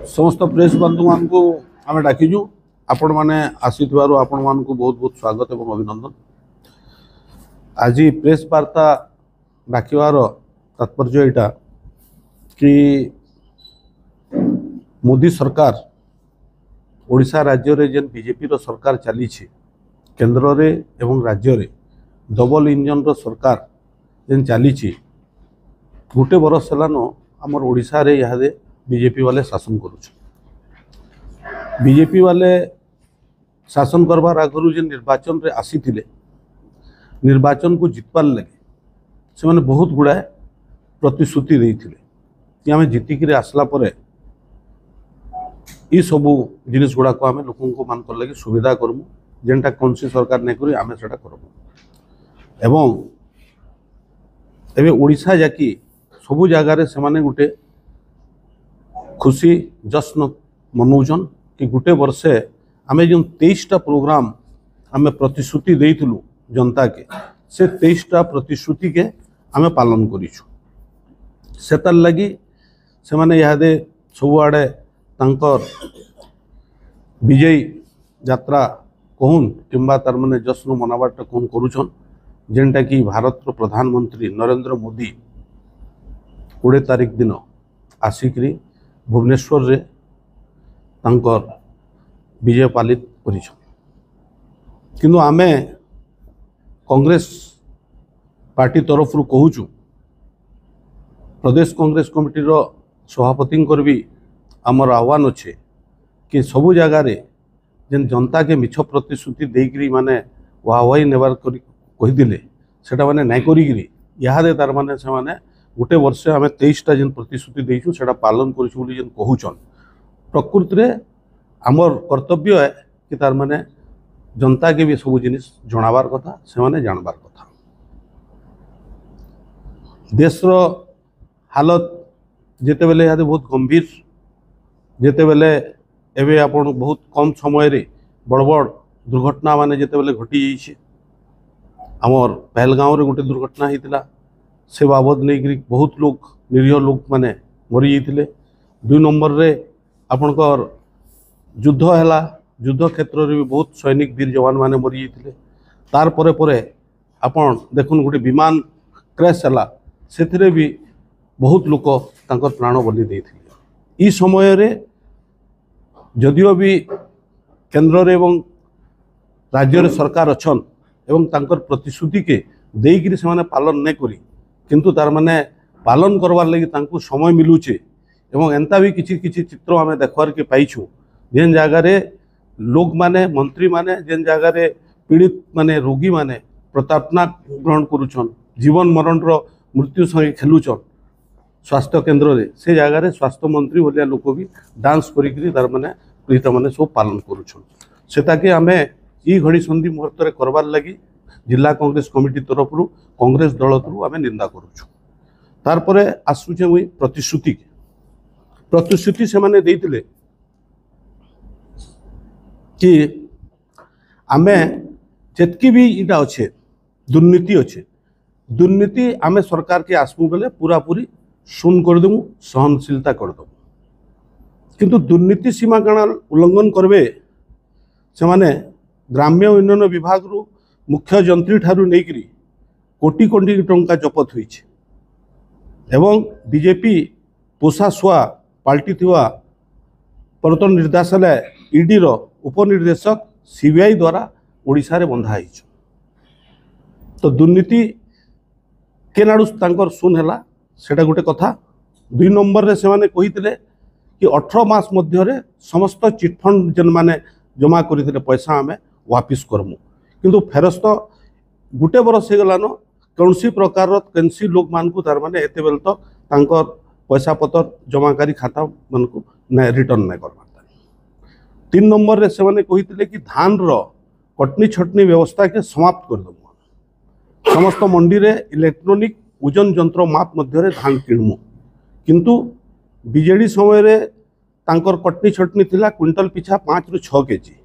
समस्त प्रेस बंधु मान को आम डाकिजु आपण मैंने आसीथिबारु आपण मान को बहुत बहुत स्वागत एवं अभिनंदन। आज प्रेस वार्ता डाकिबार तात्पर्य यहाँ कि मोदी सरकार ओडिशा राज्य रे जेन बीजेपी रो सरकार चली केंद्र रे एवं राज्य रे डबल इंजन रो सरकार जेन चली गोटे बरस हेलान आमर ओडिशा रे यहाँ बीजेपी वाले शासन करुछ। बीजेपी वाले शासन करबार आगु जे निर्वाचन रे आसी निर्वाचन को जितबार लगे से माने बहुत गुड़ाए प्रतिश्रुति देइथिले कि आम जितिक आसला परे ई सबू जिनिस गुड़ा को आम लोक मान लगे सुविधा करमु जेनटा कौन सी सरकार नहीं करी आम सेटा करमु एवं एबे ओडिशा जाकी सबू जगार से माने गुटे खुशी जश्न मनाउछन कि गोटे वर्षे आम जो 23टा प्रोग्राम आम प्रतिश्रुति देइथिलु जनता के से 23टा प्रतिश्रुति के आम पालन करिछु। सेतार लगी से माने यादे सबुआड़े तांकर विजयी यात्रा कहून किंबा तार माने जश्न मनाबाटा कहून करुछन जेनटा कि भारत प्रधानमंत्री नरेंद्र मोदी 20 तारीख दिन आसिकरी भुवनेश्वर रे तांकर विजय पालित करिछन। किंतु आमे कांग्रेस पार्टी तरफ रु कहूचु प्रदेश कांग्रेस कमिटी रो सभापति भी आमर आह्वान अच्छे कि सबू जगार जेन जनता के मिछ प्रतिश्रुति देकरी माने वाहवाही नेबार कहीदे सेटा माने नाई करी इहादे तार माने से माने गोटे वर्ष आम 23टा जेन प्रतिश्रुति देइछु सेटा पालन करिछु बोली जेन कहूचन प्रकृति रे आमर कर्तव्य है कि तार माने जनता के भी सब जिनिस जनाबार कथा से माने जानबार कथा। देश रो हालत जेते बेले यादे बहुत गंभीर जेते बेले एबे आपण बहुत कम समय रे बड़ बड़ दुर्घटना माने जेते बेले घटी जाइछे आमर पहलगांव रे गोटे दुर्घटना होता से बाबद नहीं बहुत लोग निरीह लोग माने मरी जाते। 2 नंबर रे आपणकर युद्ध है युद्ध क्षेत्र रे भी बहुत सैनिक वीर जवान माने मरी जाते। तार परे परे आपन देखुन गोटे विमान क्रैश है से भी बहुत लोक तांकर प्राण बलि देइथिले। ई समय रे जदियो भी केंद्र रे एवं राज्य रे सरकार अच्छन एवं तांकर प्रतिश्रुति के देइकरी से माने पालन नहीं करी किंतु तार माने पालन करवार लगी तांको समय मिलुचे एवं एंता भी किछि किछि चित्र आमे देखवार के पाइछु जेन जगार लोक माने मंत्री माने जेन जगार पीड़ित माने रोगी माने प्रतापना ग्रहण करुछन जीवन मरण रो मृत्यु संगे खेलुछन स्वास्थ्य केंद्र रे से जगार स्वास्थ्य मंत्री भलिया लोक भी डांस करिकरी तार माने पीड़ित माने सब पालन करुछन सेटा के आमे ई घड़ी संधि मुहूर्त रे करबार लगी जिला कांग्रेस कमिटी तरफ रु कांग्रेस दल तरु आमे निंदा करूछु। तार परे आसुचे मुई प्रतिश्रुति से माने देइतिले कि आमे जेतकी भी इटा अच्छे दुर्नीति अच्छे दुर्नीति आमे सरकार के आसमु बेले पूरा पूरी शून्य कर देमु सहनशीलता कर देमु किंतु दुर्नीति सीमा काना उल्लंघन करबे से माने ग्राम्य उन्नयन विभाग रु मुख्य जंत्री ठारू नेकरी कोटी कोटी टंका जपत होइछे एवं बीजेपी पोषा छुआ पाल्टी थिवा प्रवर्तन निर्देशालय ईडी रो उपनिर्देशक सीबीआई द्वारा ओडिशा रे बंधा होइछ। तो दुर्नीति केनाडू तांकर सुन हैला सेटा गोटे कथा। 2 नंबर रे से माने कहितले कि 18 मास मध्य रे समस्त चिटफंड जन माने जमा करितले पैसा आमे वापिस करमु किंतु फेरस्त गोटे बरस हो गलान कौन प्रकार कैंसी लोक मान को तार माने एते बेल तो तांकर पैसा पतर जमाकारी खाता मन को रिटर्न नहीं कर पाता। 3 नंबर रे से माने कहितले कि धान रो कटनी छटनी व्यवस्था के समाप्त कर दमु समस्त मंडी रे इलेक्ट्रॉनिक ओजन यंत्र माप मध्य रे धान किणमु किंतु बीजेडी समय रे तांकर कटनी छटनी थिला क्विंटल पिछा 5 रु 6 केजी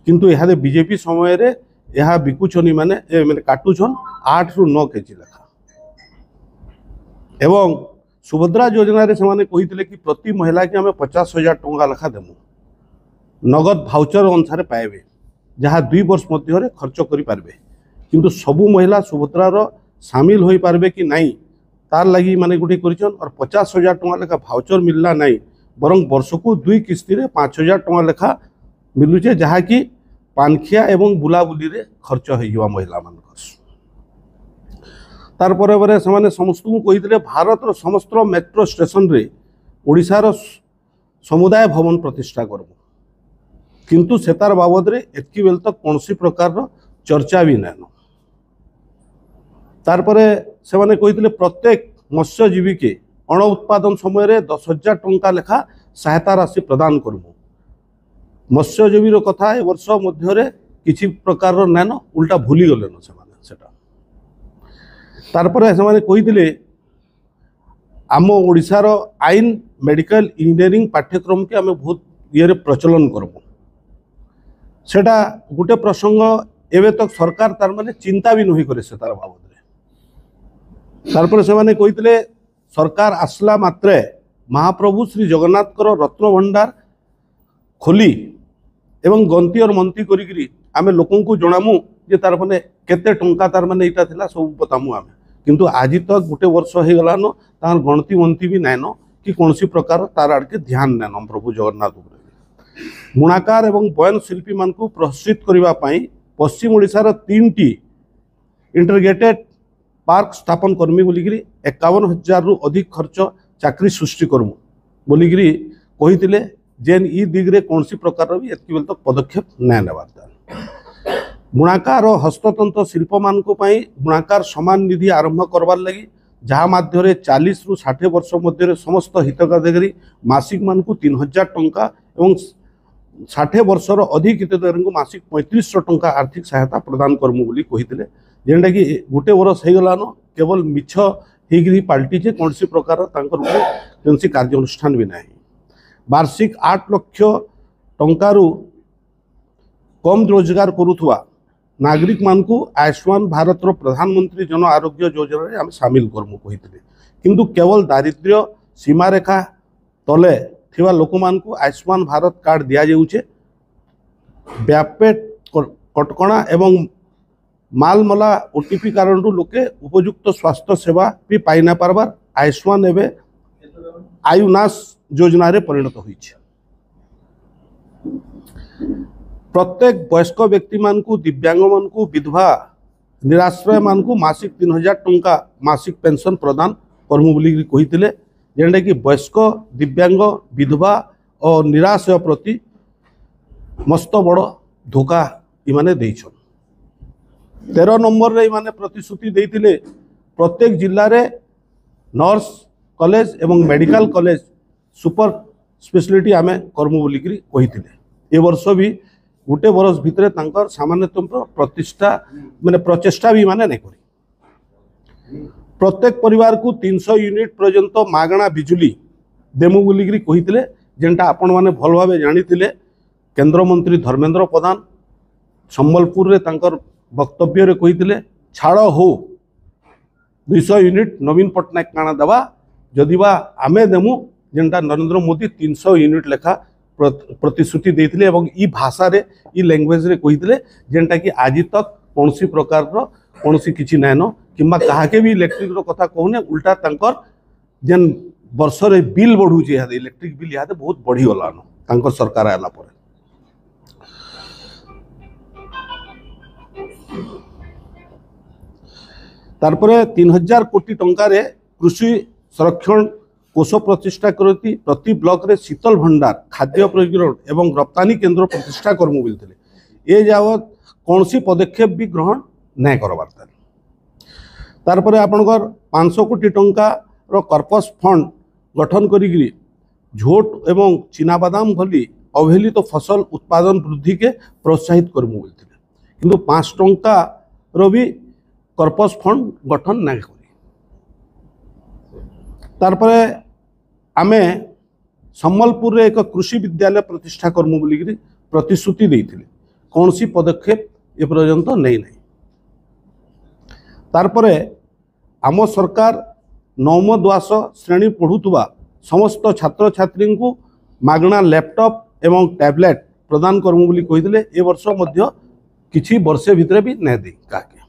किंतु यहाँ बीजेपी समय रे यहाँ बिकुचनी माने काटुछन 8 रु 9 केजी लेखा एवं सुभद्रा योजना रे से कही कि प्रति महिला के आम 50,000 टंका लेखा देमु नगद भाउचर अनुसार पाइबे जहाँ 2 वर्ष मध्य खर्च करें किंतु सबू महिला सुभद्रार सामिल हो पारबे कि नहीं तार लगी माने गोटे कर और 50,000 टंका लेखा भाउचर मिलला नहीं बरं वर्ष को 2 किस्ती 5,000 टंका लेखा मिलुचे जहाँकि पानखिया एवं बुलाबुली रे खर्च हो महिला मान तार पर से समस्त कही भारत समस्त मेट्रो स्टेशन रे ओडिशार समुदाय भवन प्रतिष्ठा करबू किंतु से तार बाबद रे एतकी बेल तक कौन प्रकार चर्चा भी नैन तार पर से कही प्रत्येक मत्स्यजीवी के अण उत्पादन समय 10,000 टंका लेखा सहायता राशि प्रदान करबू मत्स्यजीवी कथा ए वर्ष मध्य किसी प्रकार नैन उल्टा भूली गलेन सेटा तार पर से कही आम ओडिशार आईन मेडिकल इंजीनियरिंग पाठ्यक्रम के आम बहुत ये प्रचलन करबू सेटा गोटे प्रसंग एवं तक सरकार तार माने चिंता भी नहीं करे से तार बाबद तारपर से कही सरकार आसला मात्रे महाप्रभु श्री जगन्नाथ रत्न भंडार खोली एवं गंती और मंती करी आमे लोकों को जनामु जे तार माने केते टंका तार माने इटा थिला सब बतामु आमे किंतु आज तक गोटे वर्ष हो गलान तार गणती मंती भी नाइन कि कौन प्रकार तार आड़के ध्यान नैन प्रभु जगन्नाथ बुणाकार एवं बयन शिल्पी मान को प्रोत्साहित करने पश्चिम ओडिशार 3टी इंटरग्रेटेड पार्क स्थापन करमी बोलिकी 51,000 रु अधिक खर्च चाकरी सृष्टि करमु बोलिकी कही जेन ई दिग्रे कौन प्रकार भी एतकी बेल तक पदक्षेप नहीं नेबार बुणाकार और हस्ततंत्र शिल्प मान बुणाकार सम्मान निधि आरंभ करवार लगी जहाँ माध्यम 40 रु 60 वर्ष मध्य समस्त हितग्राही मासिक मान को 3,000 टंका एवं 60 वर्षर अधिक हितग्राही को मासिक 3500 टंका आर्थिक सहायता प्रदान करमु बोली कही जेनटा कि गोटे वर्ष हो गलान केवल मिछ होगी पलटिचे कौन प्रकार कौन कार्यानुष्ठान भी ना वार्षिक 8 लाख टंकारु कम रोजगार करुवा नागरिक मान को आयुष्मान भारत प्रधानमंत्री जन आरोग्य योजना आम सामिल करमु कही किंतु केवल दारिद्र्य सीमारेखा तले थिवा लोक मान को आयुष्मान भारत कार्ड दिया जाउछे व्यापेट कटकणा एवं मालमला ओटीपी कारण लोके उपयुक्त स्वास्थ्य सेवा भी पाई ना पारबार आयुष्मान एवं आयुनाश योजना रे परिणत होइछे प्रत्येक वयस्क व्यक्ति मान को दिव्यांग मान को विधवा निराश्रय मान को मासिक 3,000 टंका मासिक पेंशन प्रदान करमु बोली कही जेनटा कि वयस्क दिव्यांग विधवा और निराश्रय प्रति मस्त बड़ धोखा इमाने देइछन 13 नंबर रे इमाने प्रतिश्रुति देइथिले प्रत्येक जिल्ला रे नर्स कॉलेज एवं मेडिकल कॉलेज सुपर स्पेशलिटी आमे करमु बोली कही ए वर्ष भी गोटे बरस भितर सामान्यतम प्रतिष्ठा माने प्रचेष्टा भी माने नहीं करी प्रत्येक परिवार को 300 यूनिट पर्यंत मागणा बिजुली देमु बोलिकी कही जेनटा आपण माने भल भाव जानी केंद्र मंत्री धर्मेंद्र प्रधान संबलपुर रे तांकर वक्तव्य रे कही छाड़ हो 200 यूनिट नवीन पट्टनायक काना दबा जदिबा आमे देमु जेनटा नरेंद्र मोदी 300 यूनिट लेखा प्रतिश्रुति देते एवं ई भाषा रे ई लैंग्वेज रे कही जेनटा कि आज तक कौन प्रकार कौन किसी नाइन कि कहाके भी इलेक्ट्रिक कथा कहूने उल्टा तंकर जेन वर्ष रे बिल बढ़ुचे यहाँ इलेक्ट्रिक बिल यहाँ बहुत बढ़ीगलान तंकर सरकार आला पर तारपरे 3,000 कोटी टंकार कृषि संरक्षण कोष प्रतिष्ठा करती प्रति ब्लॉक रे शीतल भंडार खाद्य परिग्रहण एवं रप्तानी केंद्र प्रतिष्ठा करमु बोलते ए जावत कौन पदक्षेप भी ग्रहण नहीं करवार तार आपणकर 500 कोटी टंका कर्पस फंड गठन करी झोट एवं चीनाबादाम भली अवहेलित तो फसल उत्पादन वृद्धि के प्रोत्साहित करमु बोलते किंतु 5 टंका रो भी कर्पस फंड गठन नहीं करी तारपरे आमे सम्बलपुर रे एक कृषि विद्यालय प्रतिष्ठा करमु बोलिकी प्रतिश्रुति देइथिले कौन सी पदक्षेप ए पर्यंत नहीं तारपरे आम सरकार नवम द्वादश श्रेणी पढ़ुवा समस्त छात्र छात्री को मागणा लैपटॉप एवं टैबलेट प्रदान करमु बोली कहिथिले। ए वर्ष मध्य किछि वर्षे भितरे भी नै दे काके।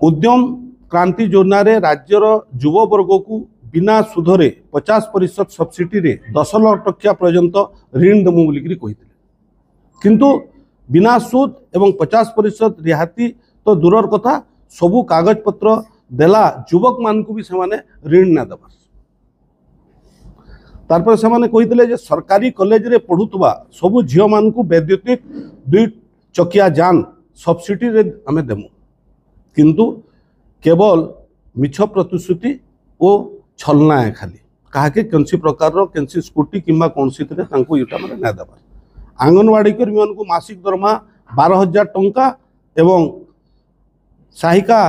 उद्यम क्रांति योजना रे राज्यर युवा वर्ग को बिना सुधरे 50% सब्सिडी रे 10 लाख टका पर्यंत ऋण देमु बोली कहिथिले। किंतु बिना सूद एवं 50% रिहाती तो दूरर कथा सबू कागज पत्र देला युवक मान को भी सेमाने ऋण ना देबा। तारपर सेमाने कहिथिले जे सरकारी कॉलेज रे पढ़ुतबा सबू झियो मान को वैद्युतिक 2 चकिया जान सब्सिडी रे हमें देमु। किंतु केवल मिछ प्रतिश्रुति और छलना है खाली कहा के प्रकार कैंसी स्कूटी किंबा कौन सी यूटा मैंने ना देवार। आंगनवाड़ी कर्मी को मासिक दरमा 12,000 टंका एवं सहायिका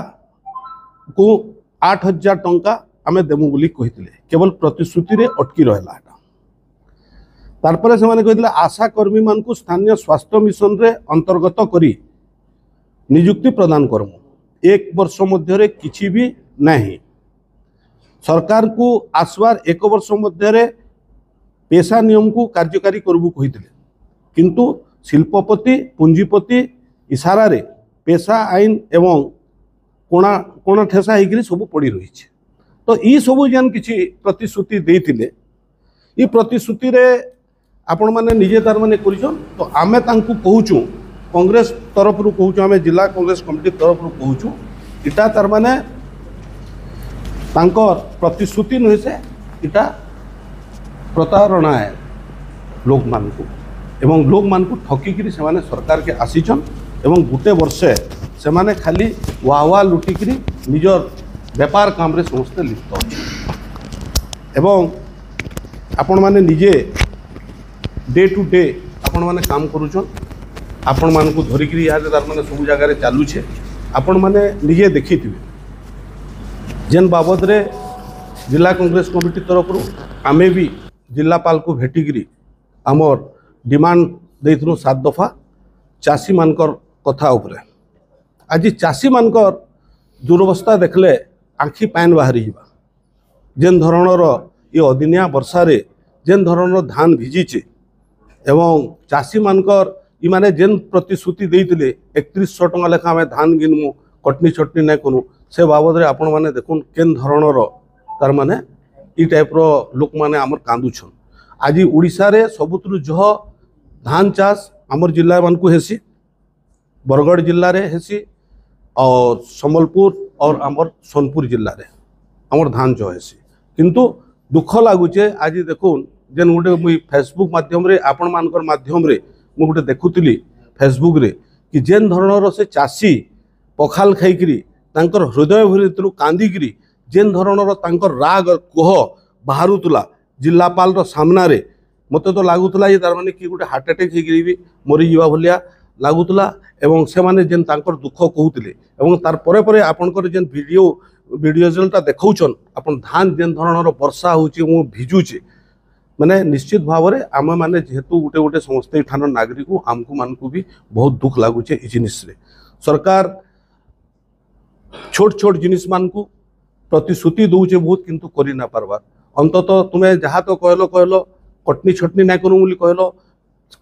को 8,000 टंका आम देमु बोली कहिथिले। केवल प्रतिश्रुति रे अटकी रहला। तारपरे से माने कहिथिले आशा कर्मी मान को स्थानीय स्वास्थ्य मिशन रे अंतर्गत करी नियुक्ति प्रदान करमु। 1 वर्ष मध्य किछि भी नहीं। सरकार को आसवार 1 वर्ष मध्य पेशा नियम को कार्यकारी करबू कहिथिले। किंतु शिल्पपति पूंजीपति इशारा रे पेशा आईन एवं कोणा कोणा ठेसा होकर सब पड़ी रही। तो ये सब जेन किछि प्रतिश्रुति देथिले ये प्रतिश्रुति रे आपण माने निजे तार माने करिछन। तो आमे तांकु कहूचु कांग्रेस तरफ रु कहूचु आमे जिला कांग्रेस कमिटी तरफ रु कहूचु इटा तार माने तांकर प्रतिश्रुति नुहे से इटा प्रतारणा है लोक मान को एवं लोक मान को ठकिकी से माने सरकार के आसीचन एवं गुटे वर्षे से माने खाली वाह लुटिकी निजर व्यापार काम रे समस्त लिप्त अच्छे। एवं आपण माने निजे डे टू डे आपण माने काम करूछन। आपण मान को धरिकी यहाँ तार माने सब जगह चलुछे। आपण माने निजे देखिथिबे जेन बाबद रे जिला कांग्रेस कमिटी तरफ आमे भी जिलापाल को भेटिकी आमर डिमांड देइथनु 7 दफा चाषी मानकर कथा उपरे। आज चाषी मानकर दुरवस्था देखले आँखि पान बाहरी जावा। जेन धरणर ये अदिनिया वर्षा रे जेन धरणर धान भिजीचे एवं चाषी मानकर ये माने जेन प्रतिश्रुति देइतिले 3100 टंका लेखा आम धान गिनमु कटनी छटनी नहीं करूँ से बाबद आपण मैंने देखुन केन धरणर तार माने ई टाइप रो लोक माने आमर कांदुछन। आज उड़ीसा रे सबुतरु जह धान चाष आमर जिला मान को हेसी बरगढ़ जिल्ला रे हेसी और संबलपुर और आमर सोनपुर जिल्ला रे आमर धान जो हेसी। किंतु दुख लगुचे आज देखुन जेन गोटे मुई फेसबुक माध्यम रे आपण मानकर माध्यम रे मु गोटे देखुतिली फेसबुक रे कि जेन धरणर से चाषी पखाल खाइकरी तांकर हृदय भीतर कांदिकी जेन धरणर तांकर राग कोह बाहरुतला जिलापाल सामना रे मते तो लगुला ये तार माने कि गोटे हार्ट अटैक होगी भी मरी जावा भलिया लगुला। एवं से माने जेन तांकर दुख कहूतिले एवं तार परे परे आपनकर जेन वीडियोजलटा देखौछन आपन धान जेन धरणर वर्षा होची मु भिजुचे माने निश्चित भाव में आम मैंने जेहेतु गोटे गोटे समस्त ठान नागरिक आमको मान को भी बहुत दुख लगुचे। इ जिनिस रे सरकार छोट छोट जिनिस मान को प्रतिश्रुति दौचे बहुत किंतु करि ना पारबार। अंततः तुम्हें जहाँ तो कहल कटनी छटनी ना करूँ बोली कहल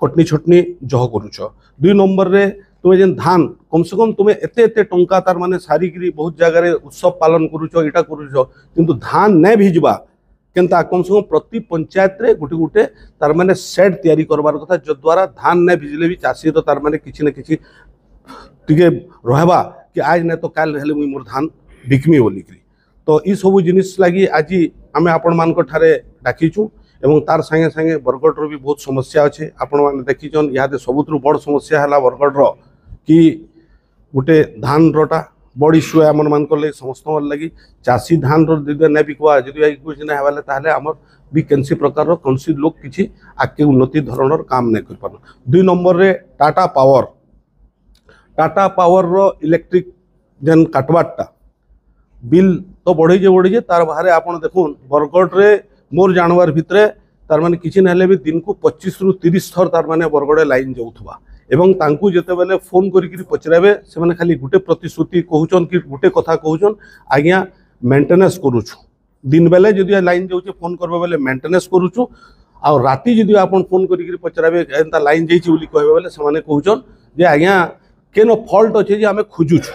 कटनी छटनी जह करुच। 2 नंबर रे तुम्हें जेन धान कम से कम तुम्हें एते एते टंका तार माने सारिकी बहुत जगह उत्सव पालन करुच इटा करुच किंतु धान नहीं भिजवा केनता कम से कम प्रति पंचायत रे गोटे गोटे तार माने सेट तैयारी करबार कथा जो द्वारा धान नहीं भिजले भी चाषी तो तार माने किछि न किछि टिके रहबा कि आज नहीं तो काल हेले मुई मोर धान बिकमी बोलिकी। तो ये सब जिनिस लगी आज आम आपण मानक ठारे डाकिचु एवं तार संगे संगे बरगढ़ भी बहुत समस्या अच्छे। आपण मैंने देखीचन यहाँ सबुठ बड़ समस्या है बरगढ़ कि गोटे धान रटा बड़ इश्यू है आम मान समस्त लगी चाषी धान रदि नहीं बिकवा जदि कुछ ना हेबाले ताहले आमर भी कैंसी प्रकार कौन लोग किसी आगे उन्नति धरणर काम नहीं कर पार। 2 नंबर रे टाटा पावर रो इलेक्ट्रिक जेन काटवाटा बिल तो बढ़े तार बाहर आपड़ देखुन बरगढ़ रे मोर जानवर भितरे तार माने किछि नहले भी दिन को 25 रु 30 थर तार माने बरगढ़ लाइन जाउथबा एवं तांकु जेते बेले फोन करिकरी पचराबे से माने खाली गुटे प्रतिश्रुति कहउचन कि गुटे कथा कहउचन आज्ञा मेंटेनेंस करूछु दिन बेले जदि लाइन जाऊे फोन करबे बेले मेंटेनेंस करूछु आ राति जदि आपन फोन करिक पचराबे एंता लाइन जाइछि बोली कहबे बेले से कहउछन जे आज्ञा केनो फॉल्ट अच्छे जे आमे खोजुछु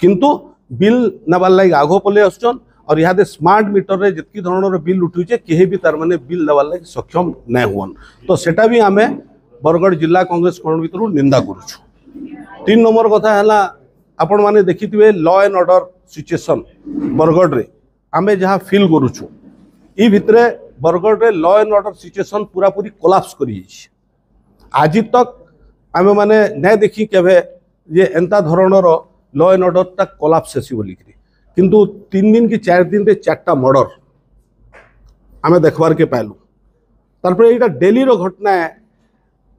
किंतु बिल नबार लगे आगो पले आसुचन और यहाँ स्मार्ट मीटर रे जितकी धरणर बिल उठुचे केही भी तार माने बिल देवार लगे सक्षम नहीं हुन तो सेटा भी आमे बरगढ़ जिला कांग्रेस कोण भितर निंदा करूछु। 3 नंबर कथा है आपण माने देखिथिबे law and order situation Bargarh रे आमे जहाँ फील करूछु ई भितरे बरगढ़ रे लॉ एंड ऑर्डर सिचुएशन पूरा पूरी कोलाप्स करी आज तक आमे माने नहीं देखी केबे जे एंता धरणर लॉ एंड ऑर्डर ता कोलाप्स हेसी बोली किंतु 3 दिन कि 4 दिन रे 4टा मर्डर आमे देखबार के पाइलु तारपर एटा डेली रो घटना है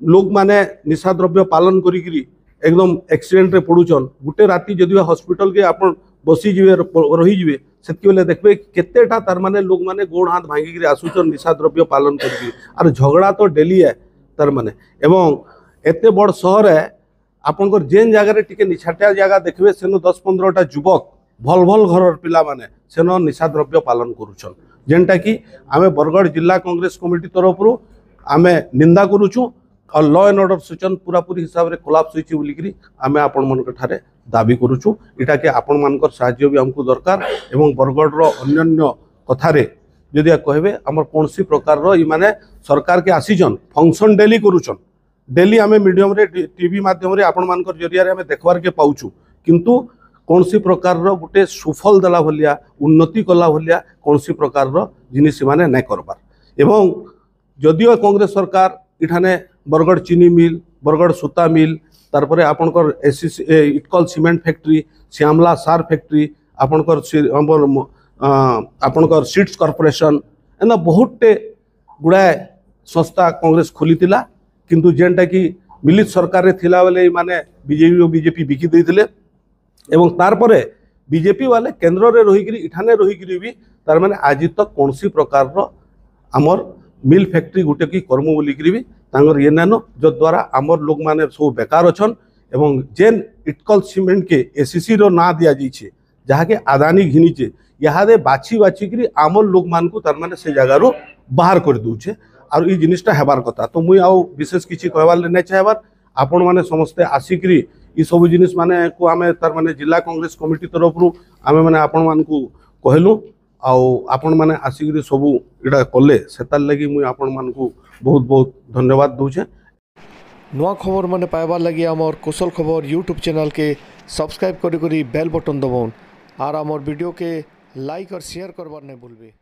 लोग माने निशा द्रव्य पालन करी एकदम एक्सीडेंट रे पड़ुचन गुटे राति जदि हॉस्पिटल के आपण बसी जीवे रही जीवे सेतकी बेले देखबे केतेटा तार माने लोग माने गोड़ हाथ भांगी गिरी आसुचन निशा द्रव्य पालन करी आर झगड़ा तो डेली है तार माने एवं एते बड़ शहर है आपनकर जेन जगह रे टिके निछाटिया जगह देखबे सेनो 10-15टा युवक भल भल घर पिला माने सेनो निशा द्रव्य पालन करूछन जेनटा कि आमे बरगढ़ जिला कांग्रेस कमिटी तरफ आमे निंदा करूछु और लॉ एंड ऑर्डर सिचुएशन पूरा पूरी हिसाब रे कोलाप्स होइछि बोलिकरी आमे आपण मन ठारे दाबी करूछु इटा के आपण मानकर साहाय्य भी हमको दरकार एवं बरगढ़ रो अन्य कथारे जदि कहबे हमर कोनसी प्रकार रो ई माने सरकार के आसीजन फंक्शन डेली करूछन डेली आमे मीडियम रे टीवी माध्यम रे आपण मानकर जरिया रे आमे देखबार के पाउछु किंतु कौनसी प्रकार रो गुटे सुफल देला भलिया उन्नति कला भलिया कौनसी प्रकार रो जिनिस माने नहीं करबार एवं जदियो कांग्रेस सरकार इठाने बरगढ़ चीनी मिल बरगढ़ सूता मिल तारपरे आपनकर एससी इटकल सीमेंट फैक्ट्री श्यामला सार फैक्ट्री आपनकर सीड्स कॉर्पोरेशन एना बहुतटे गुड़ाए संस्था कांग्रेस खोली किंतु जेनटा कि मिलित सरकार रे थिला बेले माने बीजेपी और बीजेपी बिकी देथिले एवं तारपरे बीजेपी वाले केंद्र रे रही इठाने रही भी तार माने आज तक कौन सी प्रकार रो आमर मिल फैक्ट्री गुटे की कर्म बोलिकी भी तांगर ये नानो जो द्वारा आमर लोग माने सब बेकार अछन एवं जेन इटकल सीमेंट के एसीसी रो ना दिया जाइछे जहाँ के अदानी घिनीचे यहाँ बाछी बाछिकी आमर लोग मान को तार माने से जगार बाहर कर दूचे और ये जिनिसटा हेबार कथा तो मुई आउ विशेष किसी कहबार नहीं चाहबार आपण माने समस्ते आसिकी ये सब जिनिस माने को आमे तार माने जिला कांग्रेस कमिटी तरफ आमे माने आपण मान को कहलु आपण माने आसिकी सब इटा कले सेतार लगी मुई आपण मान को बहुत बहुत धन्यवाद दूचे। नुआ खबर माने पाइबार लगी आमर कुशल खबर यूट्यूब चैनल के सब्सक्राइब करी बेल बटन दबाउन और आमर वीडियो के लाइक और शेयर करबार नहीं भूलबे।